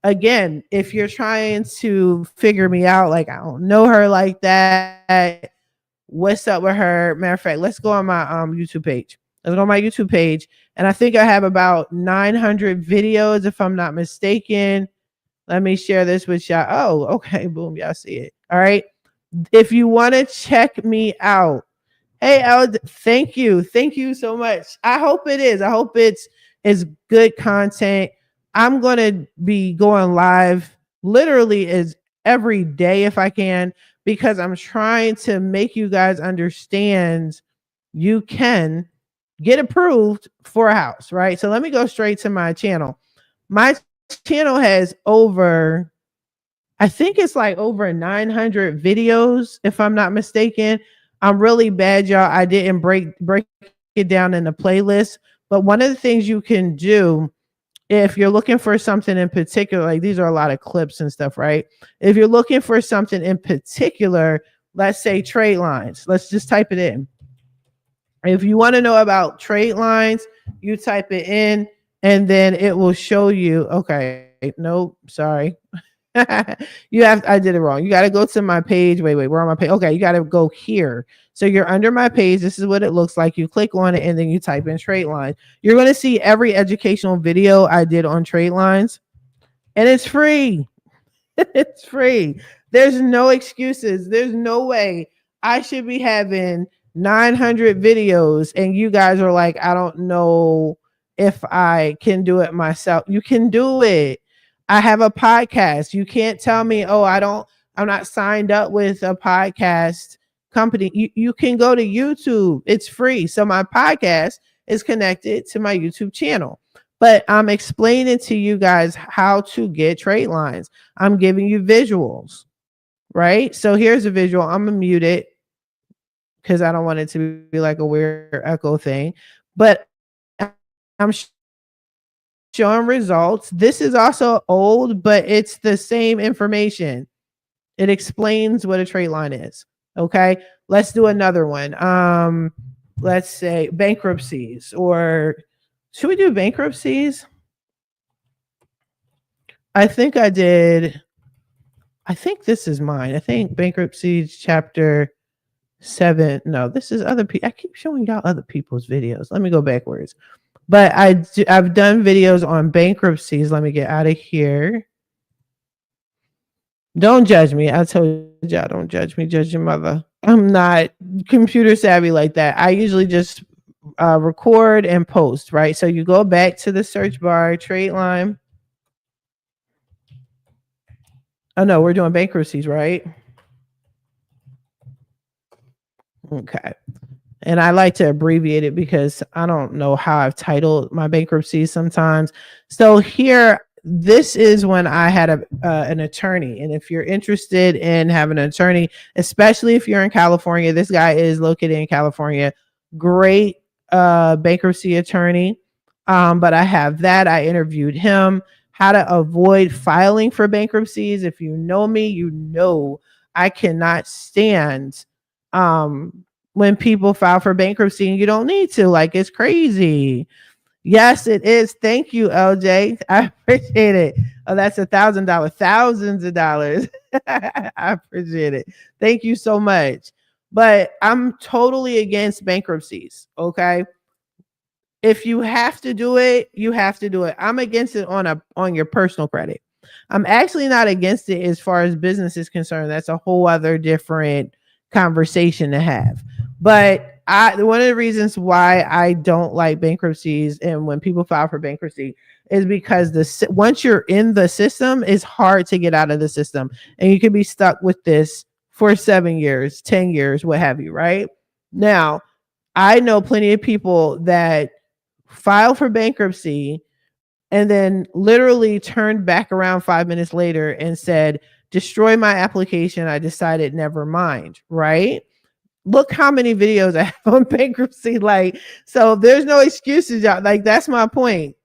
Speaker 1: again, if you're trying to figure me out, like I don't know her like that. What's up with her? Matter of fact, let's go on my YouTube page. Let's go on my YouTube page. And I think I have about 900 videos, if I'm not mistaken. Let me share this with y'all. Oh, okay. Boom. Y'all see it. All right. If you want to check me out. Hey, thank you. Thank you so much. I hope it is. I hope it's good content. I'm going to be going live literally as every day if I can, because I'm trying to make you guys understand you can get approved for a house, right? So let me go straight to my channel. My channel has over I think it's like over 900 videos, if I'm not mistaken. I'm really bad, y'all. I didn't break it down in a playlist. But one of the things you can do if you're looking for something in particular, like these are a lot of clips and stuff, right? If you're looking for something in particular, let's say trade lines, let's just type it in. If you want to know about trade lines, you type it in and then it will show you. Okay, no, sorry. I did it wrong. You got to go to my page. Wait, we're on my page. Okay, you got to go here. So you're under my page. This is what it looks like. You click on it and then you type in trade lines. You're going to see every educational video I did on trade lines, and it's free. It's free. There's no excuses. There's no way I should be having 900 videos and you guys are like, I don't know if I can do it myself. You can do it. I have a podcast. You can't tell me, oh, I'm not signed up with a podcast company. You can go to YouTube. It's free. So my podcast is connected to my YouTube channel. But I'm explaining to you guys how to get trade lines. I'm giving you visuals, right? So here's a visual. I'm gonna mute it because I don't want it to be like a weird echo thing. But I'm showing results. This is also old, but it's the same information. It explains what a trade line is. Okay, let's do another one. Let's say bankruptcies, or should we do bankruptcies? I think I did. I think this is mine. I think bankruptcies chapter 7. No, this is other people. I keep showing y'all other people's videos. Let me go backwards. But I've done videos on bankruptcies. Let me get out of here. Don't judge me. I told y'all, don't judge me. Judge your mother. I'm not computer savvy like that. I usually just record and post, right? So you go back to the search bar, trade line. Oh no, we're doing bankruptcies, right? Okay. And I like to abbreviate it because I don't know how I've titled my bankruptcies sometimes. So here, this is when I had an attorney. And if you're interested in having an attorney, especially if you're in California, this guy is located in California. Great bankruptcy attorney. But I have that. I interviewed him. How to avoid filing for bankruptcies. If you know me, you know I cannot stand when people file for bankruptcy and you don't need to. Like, it's crazy. Yes, it is. Thank you, LJ. I appreciate it. Oh, that's $1,000, thousands of dollars. I appreciate it. Thank you so much. But I'm totally against bankruptcies. Okay. If you have to do it, you have to do it. I'm against it on your personal credit. I'm actually not against it as far as business is concerned. That's a whole other different conversation to have. But one of the reasons why I don't like bankruptcies and when people file for bankruptcy is because once you're in the system, it's hard to get out of the system, and you can be stuck with this for 7 years, 10 years, what have you, right? Now, I know plenty of people that file for bankruptcy and then literally turned back around 5 minutes later and said, destroy my application. I decided never mind, right? Look how many videos I have on bankruptcy. Like, so there's no excuses, y'all. Like, that's my point.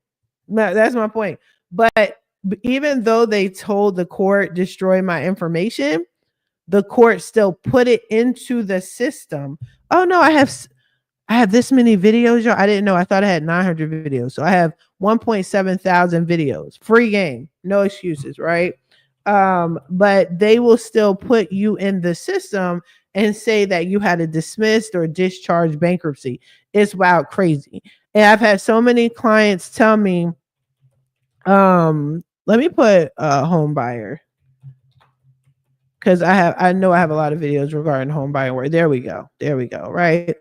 Speaker 1: That's my point. But even though they told the court, destroy my information, the court still put it into the system. Oh no, I have this many videos, y'all. I didn't know. I thought I had 900 videos. So I have 1.7 thousand videos. Free game. No excuses, right? But they will still put you in the system and say that you had a dismissed or discharged bankruptcy. It's wild crazy. And I've had so many clients tell me, let me put home buyer, because I know I have a lot of videos regarding home buying where there we go, right?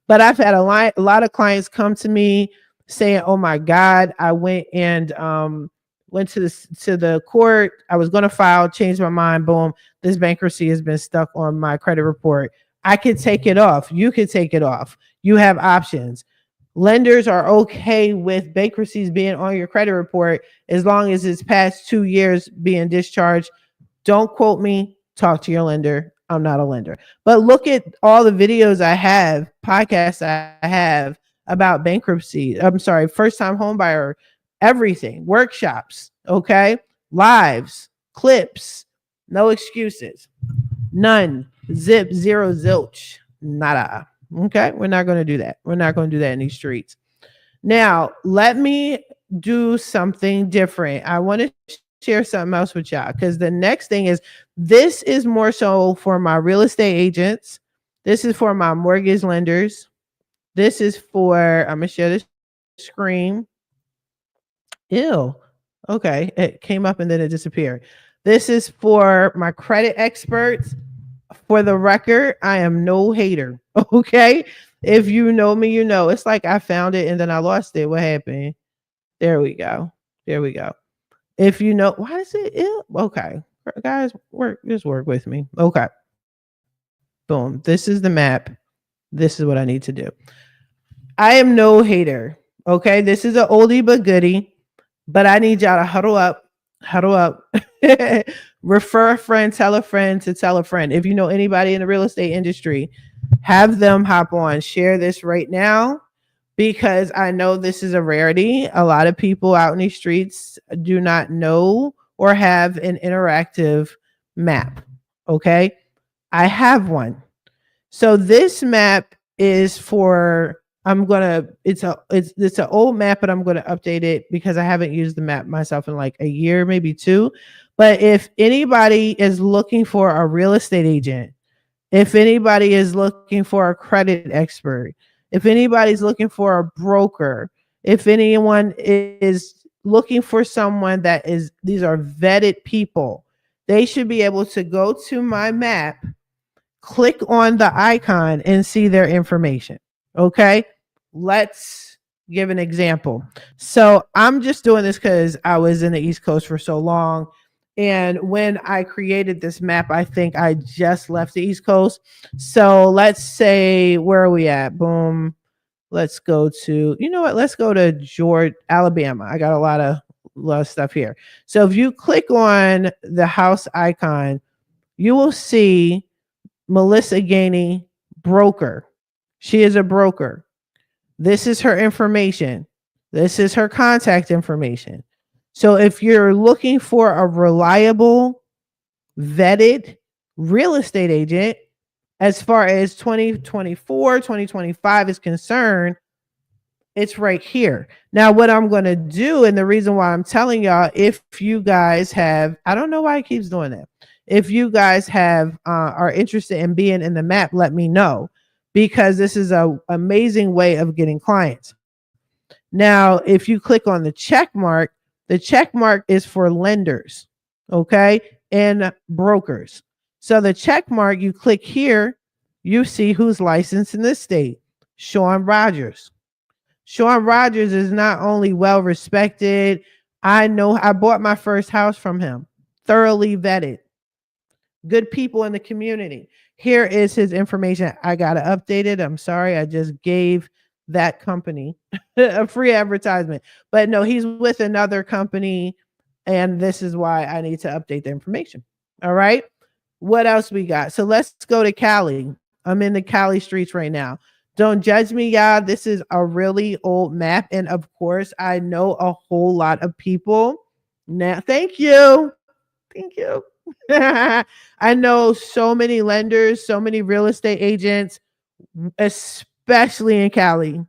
Speaker 1: But I've had a lot of clients come to me saying, oh my God, I went to the court. I was going to file, changed my mind. Boom. This bankruptcy has been stuck on my credit report. I could take it off. You could take it off. You have options. Lenders are okay with bankruptcies being on your credit report as long as it's past 2 years being discharged Don't quote me. Talk to your lender. I'm not a lender. But look at all the videos I have, podcasts I have about bankruptcy. I'm sorry, first time home buyer, everything, workshops, okay? Lives, clips, no excuses. None. Zip, zero, zilch. Nada. Okay? We're not going to do that. We're not going to do that in these streets. Now, let me do something different. I want to share something else with y'all because the next thing is this is more so for my real estate agents. This is for my mortgage lenders. This is for, I'm going to share this screen. Ew. Okay. It came up and then it disappeared. This is for my credit experts. For the record, I am no hater. Okay. If you know me, you know. It's like I found it and then I lost it. What happened? There we go. There we go. If you know, why is it ill? Okay. Guys, just work with me. Okay. Boom. This is the map. This is what I need to do. I am no hater. Okay. This is an oldie but goodie, but I need y'all to huddle up. Huddle up. Refer a friend, tell a friend to tell a friend. If you know anybody in the real estate industry, have them hop on, share this right now because I know this is a rarity. A lot of people out in these streets do not know or have an interactive map. Okay. I have one. So this map is for it's an old map, but I'm gonna update it because I haven't used the map myself in like a year, maybe two. But if anybody is looking for a real estate agent, if anybody is looking for a credit expert, if anybody's looking for a broker, if anyone is looking for someone that is, these are vetted people, they should be able to go to my map, click on the icon and see their information. Okay. Let's give an example. So I'm just doing this because I was in the East Coast for so long. And when I created this map, I think I just left the East Coast. So let's say, where are we at? Boom. Let's go to, you know what? Let's go to Georgia, Alabama. I got a lot of stuff here. So if you click on the house icon, you will see Melissa Gainey, broker. She is a broker. This is her information. This is her contact information. So if you're looking for a reliable, vetted real estate agent, as far as 2024, 2025 is concerned, it's right here. Now, what I'm going to do, and the reason why I'm telling y'all, if you guys have, I don't know why it keeps doing that. If you guys have are interested in being in the map, let me know because this is an amazing way of getting clients. Now, if you click on the check mark is for lenders, okay, and brokers. So the check mark, you click here, you see who's licensed in this state. Sean Rogers. Sean Rogers is not only well respected. I know I bought my first house from him, thoroughly vetted. Good people in the community. Here is his information. I got to update it. I'm sorry. I just gave that company a free advertisement. But no, he's with another company. And this is why I need to update the information. All right. What else we got? So let's go to Cali. I'm in the Cali streets right now. Don't judge me, y'all. This is a really old map. And of course, I know a whole lot of people. Now, thank you. Thank you. I know so many lenders, so many real estate agents, especially in Cali.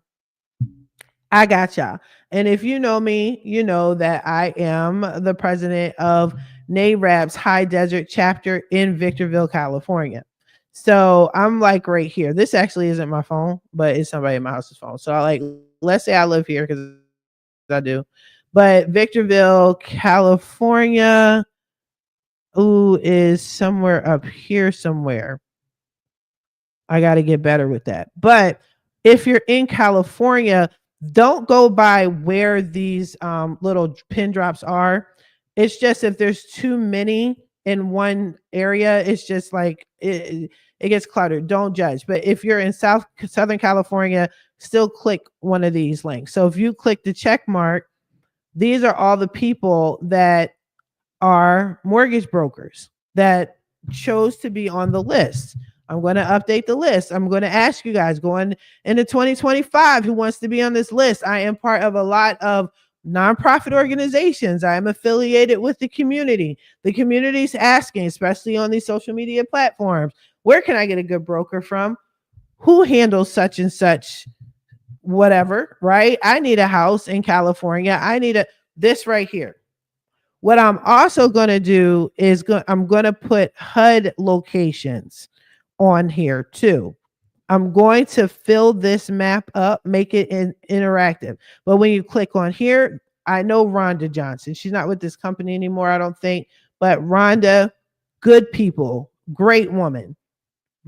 Speaker 1: I got y'all. And if you know me, you know that I am the president of NARAB's High Desert chapter in Victorville, California. So I'm like right here. This actually isn't my phone, but it's somebody in my house's phone. So let's say I live here because I do. But Victorville, California, is somewhere up here somewhere. I got to get better with that. But if you're in California, don't go by where these little pin drops are. It's just if there's too many in one area, it's just like it gets cluttered. Don't judge. But if you're in Southern California, still click one of these links. So if you click the check mark, these are all the people that are mortgage brokers. that chose to be on the list. I'm going to update the list. I'm going to ask you guys going into 2025 who wants to be on this list. I am part of a lot of nonprofit organizations. I am affiliated with the community. The community's asking, especially on these social media platforms, where can I get a good broker from? Who handles such and such whatever, right? I need a house in California. I need this right here. What I'm also going to do is I'm going to put HUD locations on here too. I'm going to fill this map up, make it interactive. But when you click on here, I know Rhonda Johnson. She's not with this company anymore, I don't think. But Rhonda, good people, great woman,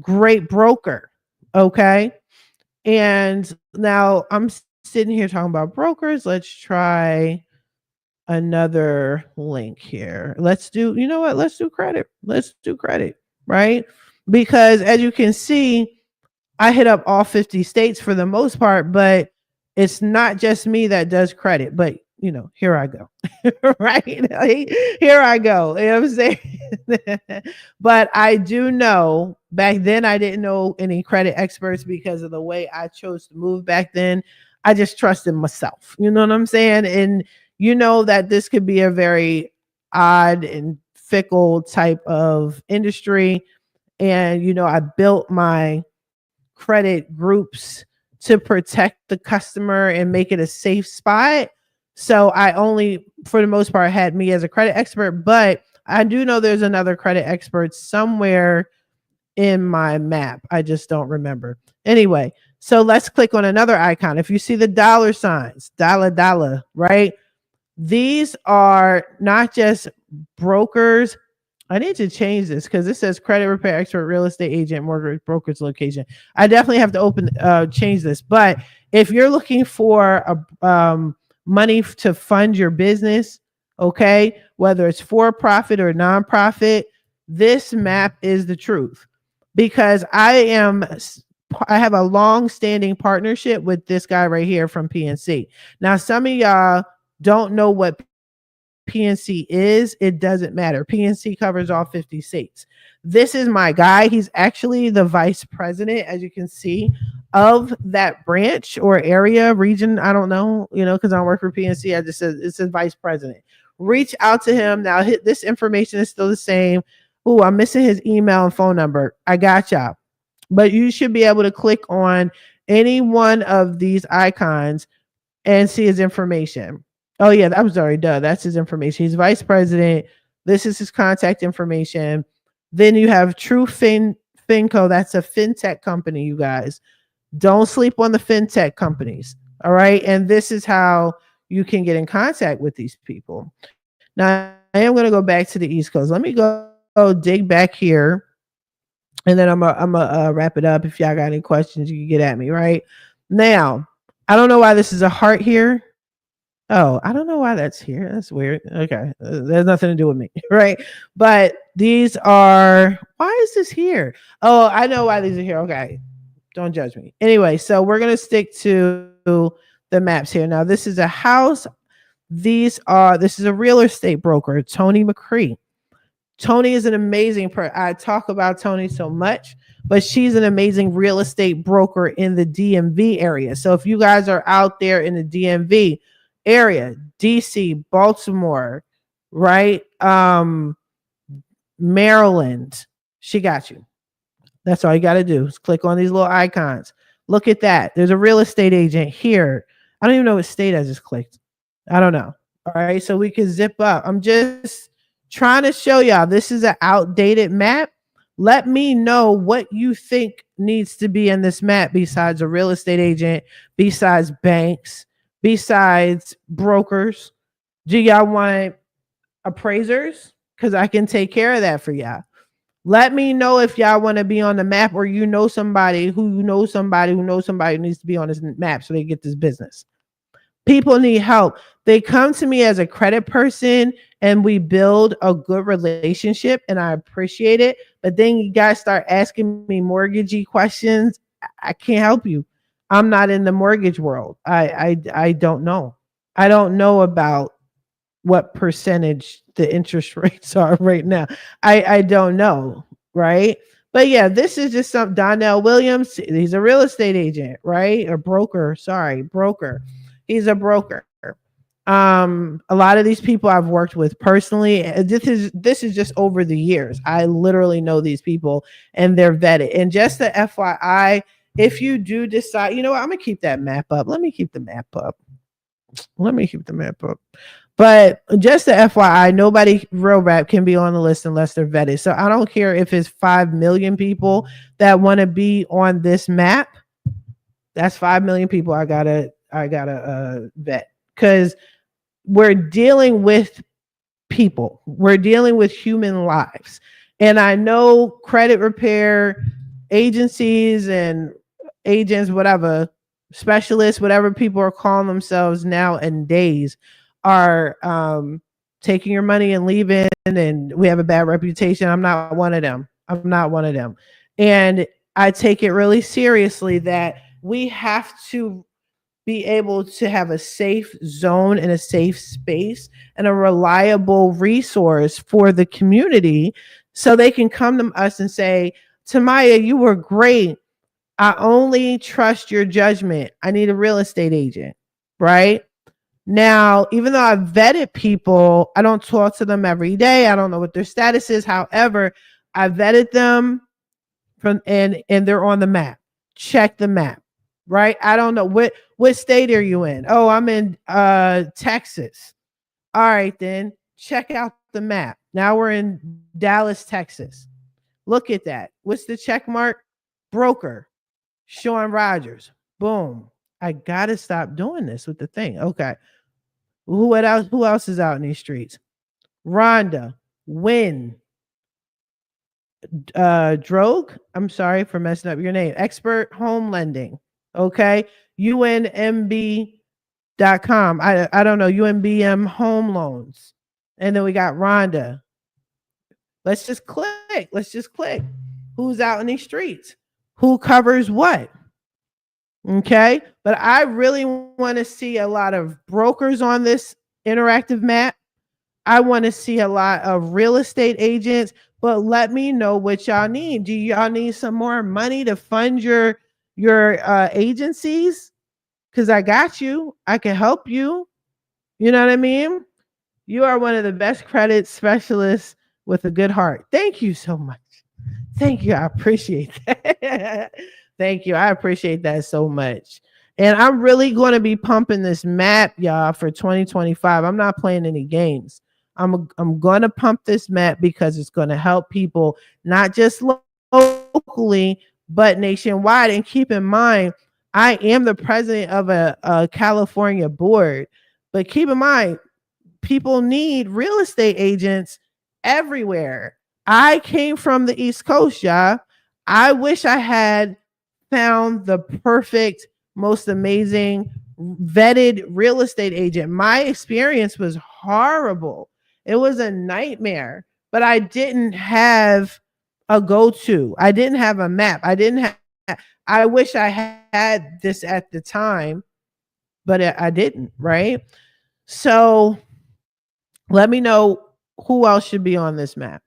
Speaker 1: great broker. Okay. And now I'm sitting here talking about brokers. Let's try another link here. Let's do, you know what? Let's do credit. Let's do credit, right? Because as you can see, I hit up all 50 states for the most part, but it's not just me that does credit, but you know, here I go. Right? Here I go. You know what I'm saying? But I do know back then I didn't know any credit experts because of the way I chose to move back then. I just trusted myself. You know what I'm saying? And you know that this could be a very odd and fickle type of industry. And you know, I built my credit groups to protect the customer and make it a safe spot. So I only, for the most part, had me as a credit expert, but I do know there's another credit expert somewhere in my map. I just don't remember. Anyway, so let's click on another icon. If you see the dollar signs, dollar, right? These are not just brokers. I need to change this because it says credit repair expert, real estate agent, mortgage broker's location. I definitely have to change this. But if you're looking for a money to fund your business, okay, whether it's for profit or nonprofit, this map is the truth. Because I have a long-standing partnership with this guy right here from PNC. Now, some of y'all don't know what PNC is. It doesn't matter. PNC covers all 50 states. This is my guy. He's actually the vice president, as you can see, of that branch or area, region. I don't know, you know, because I don't work for PNC. I just said it says vice president. Reach out to him. Now, this information is still the same. Oh, I'm missing his email and phone number. I got y'all. But you should be able to click on any one of these icons and see his information. Oh, yeah, I'm sorry. Duh, that's his information. He's vice president. This is his contact information. Then you have True Finco. That's a fintech company, you guys. Don't sleep on the fintech companies. All right. And this is how you can get in contact with these people. Now, I am going to go back to the East Coast. Let me go dig back here. And then I'm gonna wrap it up. If y'all got any questions, you can get at me. Right now, I don't know why this is a heart here. Oh, I don't know why that's here. That's weird. Okay. There's nothing to do with me. Right. But these are, why is this here? Oh, I know why these are here. Okay. Don't judge me. Anyway, so we're going to stick to the maps here. Now, this is a house. This is a real estate broker, Tony McCree. Tony is an amazing person. I talk about Tony so much, but she's an amazing real estate broker in the DMV area. So if you guys are out there in the DMV area, DC, Baltimore, right? Maryland, she got you. That's all you got to do is click on these little icons. Look at that. There's a real estate agent here. I don't even know what state I just clicked. I don't know. All right. So we can zip up. I'm just trying to show y'all this is an outdated map. Let me know what you think needs to be in this map besides a real estate agent, besides banks, besides brokers. Do y'all want appraisers? Because I can take care of that for y'all. Let me know if y'all want to be on the map or you know somebody who knows somebody who knows somebody who needs to be on this map so they get this business. People need help. They come to me as a credit person and we build a good relationship and I appreciate it. But then you guys start asking me mortgagey questions. I can't help you. I'm not in the mortgage world. I don't know. I don't know about what percentage the interest rates are right now. I don't know, right? But yeah, this is just some Donnell Williams. He's a real estate agent, right? Or broker. Sorry, broker. He's a broker. A lot of these people I've worked with personally. This is just over the years. I literally know these people and they're vetted. And just the FYI, if you do decide, you know what, I'm gonna keep that map up. Let me keep the map up. But just the FYI, nobody real rap can be on the list unless they're vetted. So I don't care if it's 5 million people that want to be on this map. That's 5 million people I gotta vet, because we're dealing with people. We're dealing with human lives. And I know credit repair agencies and agents, whatever, specialists, whatever people are calling themselves nowadays, are taking your money and leaving, and we have a bad reputation. I'm not one of them. And I take it really seriously that we have to be able to have a safe zone and a safe space and a reliable resource for the community, so they can come to us and say, Tamaya, you were great. I only trust your judgment. I need a real estate agent, right? Now, even though I've vetted people, I don't talk to them every day. I don't know what their status is. However, I vetted them and they're on the map. Check the map, right? I don't know what state are you in? Oh, I'm in Texas. All right, then check out the map. Now we're in Dallas, Texas. Look at that. What's the check mark? Broker. Sean Rogers. Boom. I gotta stop doing this with the thing. Okay. Who else is out in these streets? Rhonda, Wynn, Drogue. I'm sorry for messing up your name. Expert Home Lending. Okay. UNMB.com. I don't know. UNBM Home Loans. And then we got Rhonda. Let's just click. Who's out in these streets? Who covers what? Okay. But I really want to see a lot of brokers on this interactive map. I want to see a lot of real estate agents, but let me know what y'all need. Do y'all need some more money to fund your agencies? Because I got you. I can help you. You know what I mean? You are one of the best credit specialists with a good heart. Thank you so much. Thank you. I appreciate that. Thank you. I appreciate that so much. And I'm really going to be pumping this map, y'all, for 2025. I'm not playing any games. I'm going to pump this map because it's going to help people, not just locally, but nationwide. And keep in mind, I am the president of a California board. But keep in mind, people need real estate agents everywhere. I came from the East Coast, y'all. I wish I had found the perfect, most amazing, vetted real estate agent. My experience was horrible. It was a nightmare, but I didn't have a go-to. I didn't have a map. I wish I had this at the time, but I didn't, right? So let me know who else should be on this map.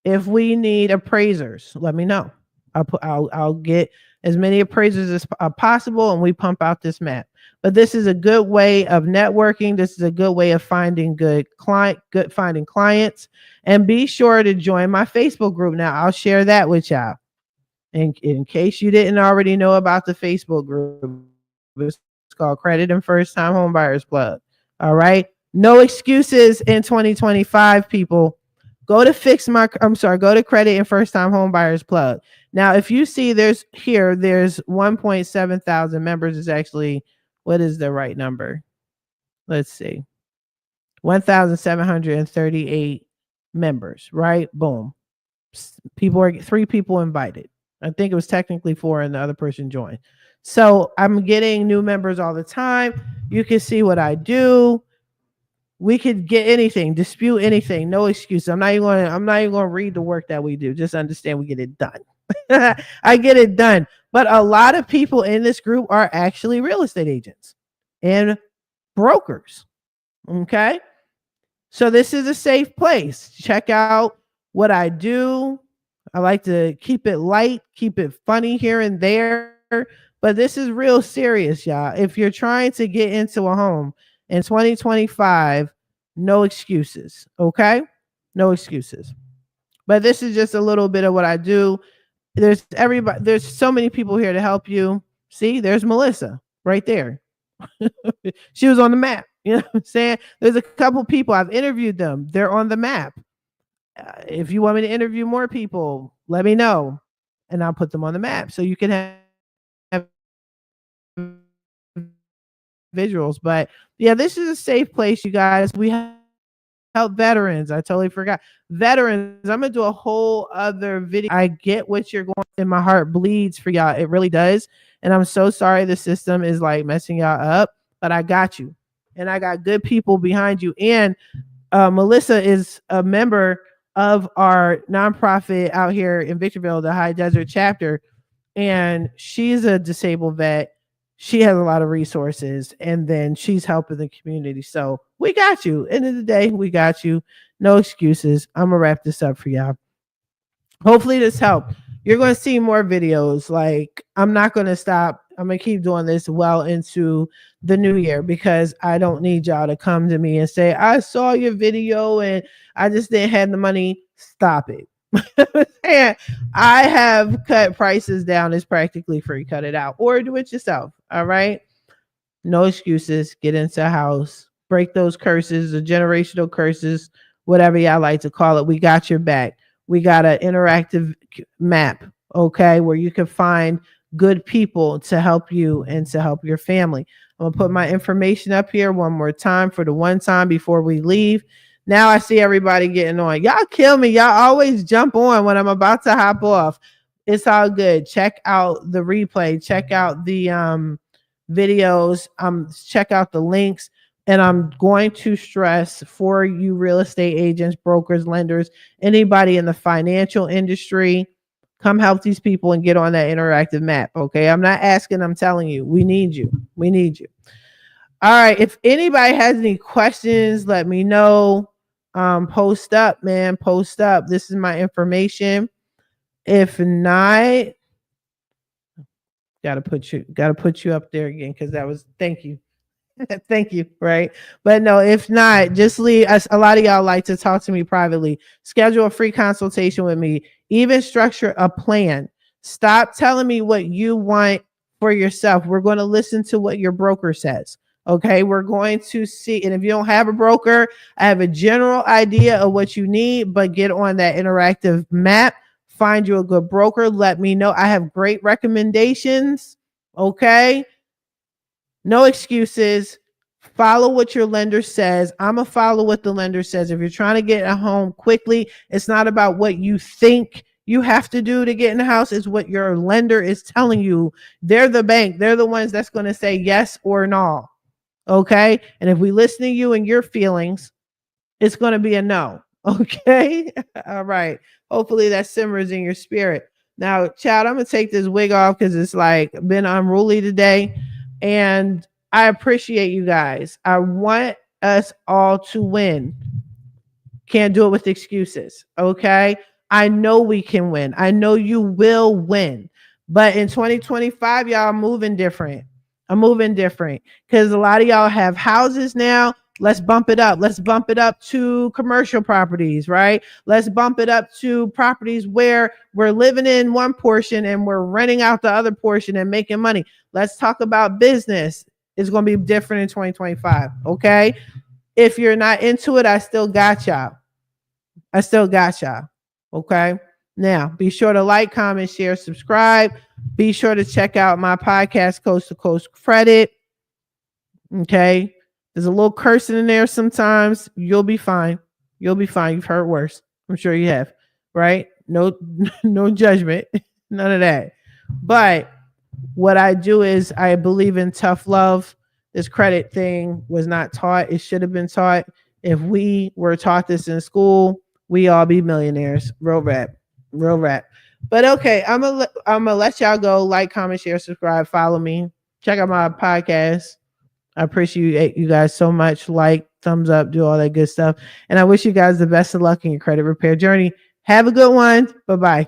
Speaker 1: If we need appraisers, let me know. I'll get as many appraisers as possible, and we pump out this map. But this is a good way of networking. This is a good way of finding finding clients. And be sure to join my Facebook group. Now, I'll share that with y'all. In case you didn't already know about the Facebook group, it's called Credit and First Time Homebuyers Club. All right. No excuses in 2025, people. Go to Credit and First Time Homebuyers Club. Now, if you see there's 1.7 thousand members, is actually, what is the right number? Let's see. 1,738 members, right? Boom. 3 people invited. I think it was technically 4 and the other person joined. So I'm getting new members all the time. You can see what I do. We could get anything, dispute anything, no excuse. I'm not even going to read the work that we do. Just understand we get it done. I get it done. But a lot of people in this group are actually real estate agents and brokers. Okay. So this is a safe place. Check out what I do. I like to keep it light, keep it funny here and there, but this is real serious, y'all. If you're trying to get into a home in 2025, no excuses, okay? No excuses. But this is just a little bit of what I do. There's so many people here to help you. See, there's Melissa right there. She was on the map. You know what I'm saying? There's a couple people, I've interviewed them. They're on the map. If you want me to interview more people, let me know and I'll put them on the map so you can have visuals. But yeah, this is a safe place, you guys. We help veterans. I totally forgot. Veterans, I'm going to do a whole other video. I get what you're going through. My heart bleeds for y'all. It really does. And I'm so sorry the system is like messing y'all up, but I got you. And I got good people behind you. And Melissa is a member of our nonprofit out here in Victorville, the High Desert chapter. And she's a disabled vet. She has a lot of resources, and then she's helping the community. So we got you. End of the day, we got you. No excuses. I'm going to wrap this up for y'all. Hopefully this helped. You're going to see more videos. Like, I'm not going to stop. I'm going to keep doing this well into the new year because I don't need y'all to come to me and say, I saw your video and I just didn't have the money. Stop it. And I have cut prices down. It's practically free. Cut it out or do it yourself. All right. No excuses. Get into a house. Break those curses, the generational curses, whatever y'all like to call it. We got your back. We got an interactive map, okay, where you can find good people to help you and to help your family. I'm going to put my information up here one more time for the one time before we leave. Now I see everybody getting on. Y'all kill me. Y'all always jump on when I'm about to hop off. It's all good. Check out the replay. Check out the videos. Check out the links. And I'm going to stress for you real estate agents, brokers, lenders, anybody in the financial industry, come help these people and get on that interactive map. Okay. I'm not asking, I'm telling you, we need you. We need you. All right. If anybody has any questions, let me know. Post up, man. Post up. This is my information. If not, gotta put you up there again because that was thank you. Thank you. Right. But no, if not, just leave us. A lot of y'all like to talk to me privately. Schedule a free consultation with me. Even structure a plan. Stop telling me what you want for yourself. We're going to listen to what your broker says. Okay. We're going to see. And if you don't have a broker, I have a general idea of what you need, but get on that interactive map. Find you a good broker. Let me know. I have great recommendations. Okay. No excuses. Follow what your lender says. I'm going to follow what the lender says. If you're trying to get a home quickly, it's not about what you think you have to do to get in the house. It's what your lender is telling you. They're the bank. They're the ones that's going to say yes or no. Okay. And if we listen to you and your feelings, it's going to be a no. Okay. All right. Hopefully that simmers in your spirit. Now, Chad, I'm going to take this wig off because it's like been unruly today. And I appreciate you guys. I want us all to win. Can't do it with excuses. Okay. I know we can win. I know you will win. But in 2025, y'all are moving different. I'm moving different because a lot of y'all have houses now. Let's bump it up. Let's bump it up to commercial properties, right? Let's bump it up to properties where we're living in one portion and we're renting out the other portion and making money. Let's talk about business. It's going to be different in 2025. Okay. If you're not into it, I still got y'all. Okay. Now be sure to like, comment, share, subscribe. Be sure to check out my podcast, Coast to Coast Credit. Okay. There's a little cursing in there sometimes. You'll be fine. You'll be fine. You've heard worse. I'm sure you have. Right? No judgment. None of that. But what I do is I believe in tough love. This credit thing was not taught. It should have been taught. If we were taught this in school, we all be millionaires. Real rap. But okay, I'm gonna let y'all go. Like, comment, share, subscribe, follow me. Check out my podcast. I appreciate you guys so much. Like, thumbs up, do all that good stuff. And I wish you guys the best of luck in your credit repair journey. Have a good one. Bye-bye.